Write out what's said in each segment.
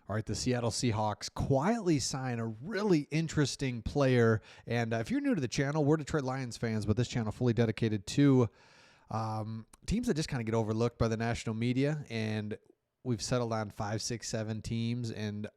All right, the Seattle Seahawks quietly sign a really interesting player. And if you're new to the channel, we're Detroit Lions fans, but this channel fully dedicated to teams that just kind of get overlooked by the national media. And we've settled on 5, 6, 7 teams, and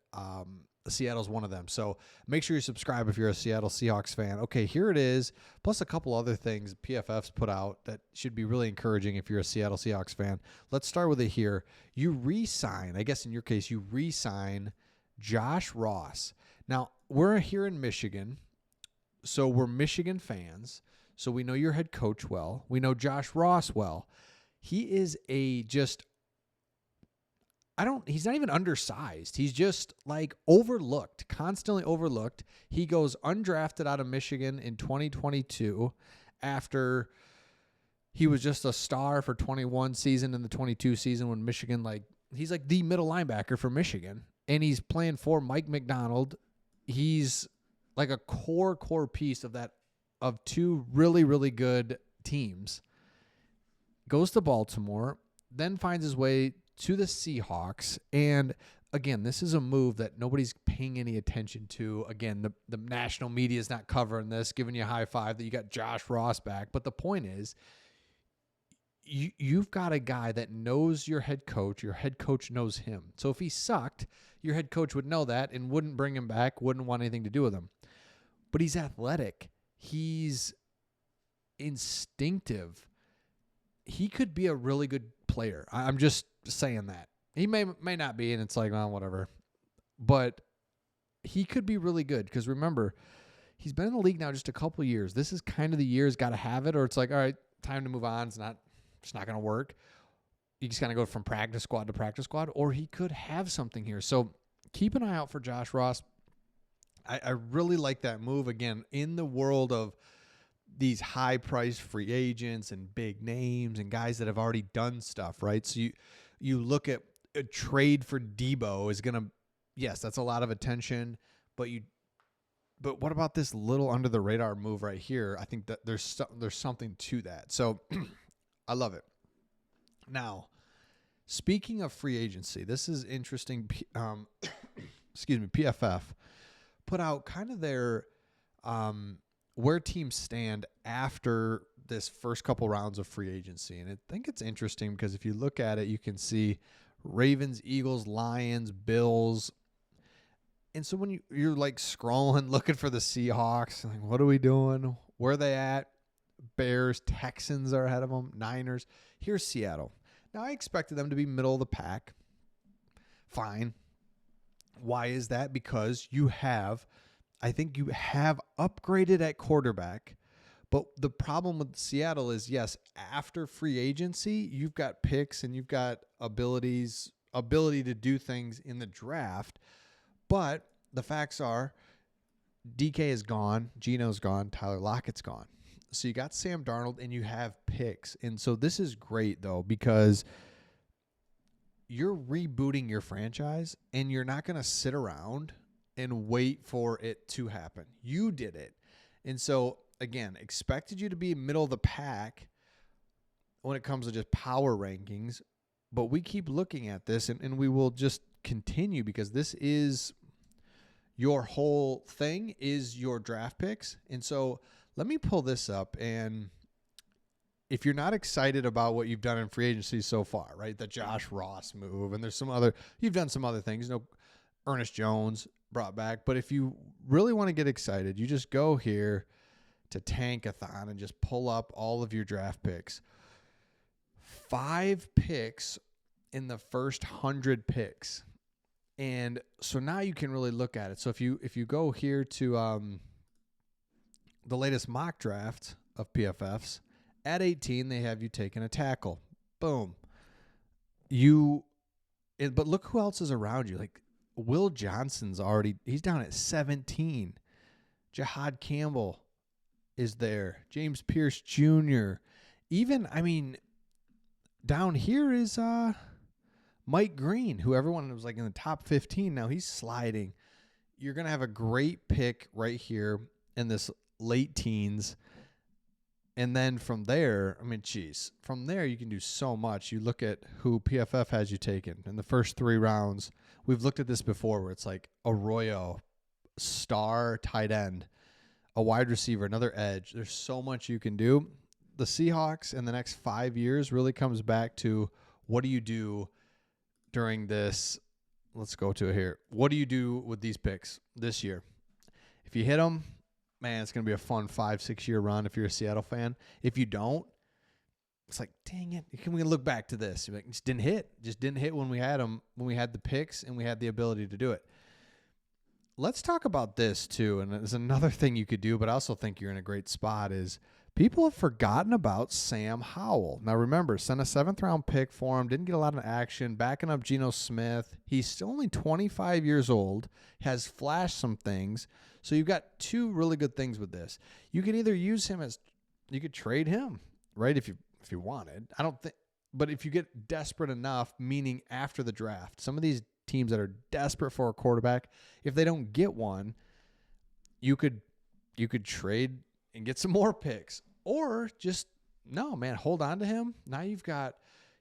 Seattle's one of them. So make sure you subscribe if you're a Seattle Seahawks fan. Okay, here it is, plus a couple other things PFF's put out that should be really encouraging if you're a Seattle Seahawks fan. Let's start with it here. You re-sign, I guess in your case, you re-sign Josh Ross. Now, we're here in Michigan, so we're Michigan fans, so we know your head coach well. We know Josh Ross well. He is he's not even undersized. He's just like overlooked, constantly overlooked. He goes undrafted out of Michigan in 2022 after he was just a star for 21 season and the 22 season when Michigan, he's like the middle linebacker for Michigan, and he's playing for Mike McDonald. He's like a core piece of two really, really good teams. Goes to Baltimore, then finds his way to the Seahawks. And again, this is a move that nobody's paying any attention to. Again, the national media is not covering this, giving you a high five that you got Josh Ross back. But the point is, you've got a guy that knows your head coach knows him. So if he sucked, your head coach would know that and wouldn't bring him back, wouldn't want anything to do with him. But he's athletic. He's instinctive. He could be a really good player. I'm just saying that. He may not be, and it's like, well, whatever. But he could be really good because remember, he's been in the league now just a couple years. This is kind of the year he's got to have it, or it's like, all right, time to move on. It's not going to work. You just got to go from practice squad to practice squad, or he could have something here. So keep an eye out for Josh Ross. I really like that move. Again, in the world of these high-priced free agents and big names and guys that have already done stuff, right? So you look at a trade for Debo is going to, yes, that's a lot of attention, but what about this little under-the-radar move right here? I think that there's something to that. So I love it. Now, speaking of free agency, this is interesting. PFF put out kind of their where teams stand after this first couple rounds of free agency. And I think it's interesting because if you look at it, you can see Ravens, Eagles, Lions, Bills. And so when you're like scrolling, looking for the Seahawks, like, what are we doing? Where are they at? Bears, Texans are ahead of them, Niners. Here's Seattle. Now, I expected them to be middle of the pack. Fine. Why is that? Because I think you have upgraded at quarterback. But the problem with Seattle is, yes, after free agency, you've got picks and you've got ability to do things in the draft. But the facts are DK is gone, Geno's gone, Tyler Lockett's gone. So you got Sam Darnold and you have picks. And so this is great, though, because you're rebooting your franchise and you're not going to sit around and wait for it to happen. You did it. And so, again, expected you to be middle of the pack when it comes to just power rankings. But we keep looking at this, and we will just continue because this is your whole thing is your draft picks. And so let me pull this up. And if you're not excited about what you've done in free agency so far, right, the Josh Ross move, and you've done some other things, Ernest Jones brought back. But if you really want to get excited, you just go here to Tankathon and just pull up all of your draft picks. 5 picks in the first 100 picks. And so now you can really look at it. So if you go here to the latest mock draft of PFF's, at 18, they have you taking a tackle. Boom. But look who else is around you. Like Will Johnson's he's down at 17. Jahad Campbell is there. James Pierce Jr. Down here is Mike Green, who everyone was like in the top 15. Now he's sliding. You're going to have a great pick right here in this late teens. And then from there, I mean, geez, from there you can do so much. You look at who PFF has you taken in the first 3 rounds. We've looked at this before where it's like Arroyo, star tight end, a wide receiver, another edge. There's so much you can do. The Seahawks in the next 5 years really comes back to what do you do during this? Let's go to it here. What do you do with these picks this year? If you hit them, man, it's going to be a fun 5-6 year run if you're a Seattle fan. If you don't, it's like, dang it. Can we look back to this? You're like, just didn't hit. Just didn't hit when we had them, when we had the picks and we had the ability to do it. Let's talk about this too. And there's another thing you could do, but I also think you're in a great spot is people have forgotten about Sam Howell. Now remember, sent a 7th round pick for him, didn't get a lot of action, backing up Geno Smith. He's still only 25 years old, has flashed some things. So you've got 2 really good things with this. You can either use him as, you could trade him, right? If you wanted. I don't think, but if you get desperate enough, meaning after the draft, some of these teams that are desperate for a quarterback, if they don't get one, you could trade and get some more picks, or just, no, man, hold on to him. Now you've got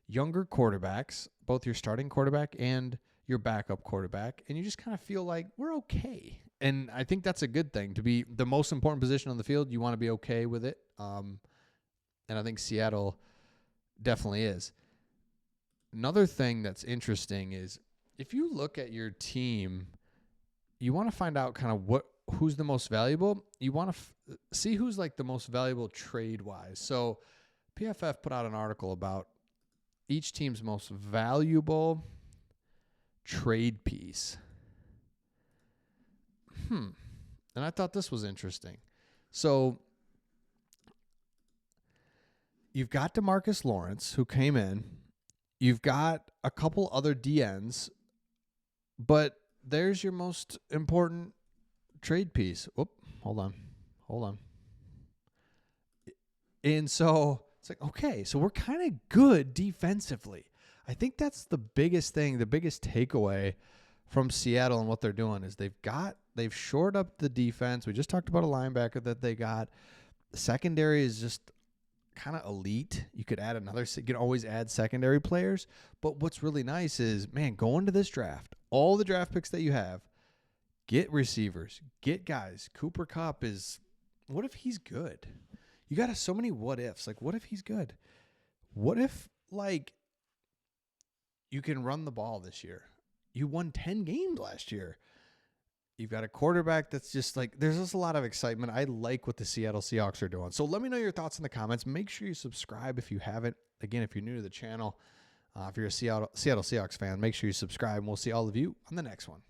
younger quarterbacks, both your starting quarterback and your backup quarterback, and you just kind of feel like we're okay. And I think that's a good thing. To be the most important position on the field, you want to be okay with it. And I think Seattle definitely is. Another thing that's interesting is if you look at your team, you want to find out kind of who's the most valuable. You want to see who's like the most valuable trade-wise. So PFF put out an article about each team's most valuable trade piece. And I thought this was interesting. So you've got DeMarcus Lawrence, who came in. You've got a couple other DNs, but there's your most important trade piece. Whoop, hold on. And so it's like, okay, so we're kind of good defensively. I think that's the biggest thing, the biggest takeaway from Seattle and what they're doing is they've shored up the defense. We just talked about a linebacker that they got. The secondary is just kind of elite. You could add you can always add secondary players. But what's really nice is, man, go into this draft, all the draft picks that you have, get receivers, get guys. Cooper Kupp is, what if he's good? You got so many what ifs. Like, what if he's good? What if, like, you can run the ball this year? You won 10 games last year. You've got a quarterback that's just like, there's just a lot of excitement. I like what the Seattle Seahawks are doing. So let me know your thoughts in the comments. Make sure you subscribe if you haven't. Again, if you're new to the channel, if you're a Seattle Seahawks fan, make sure you subscribe. And we'll see all of you on the next one.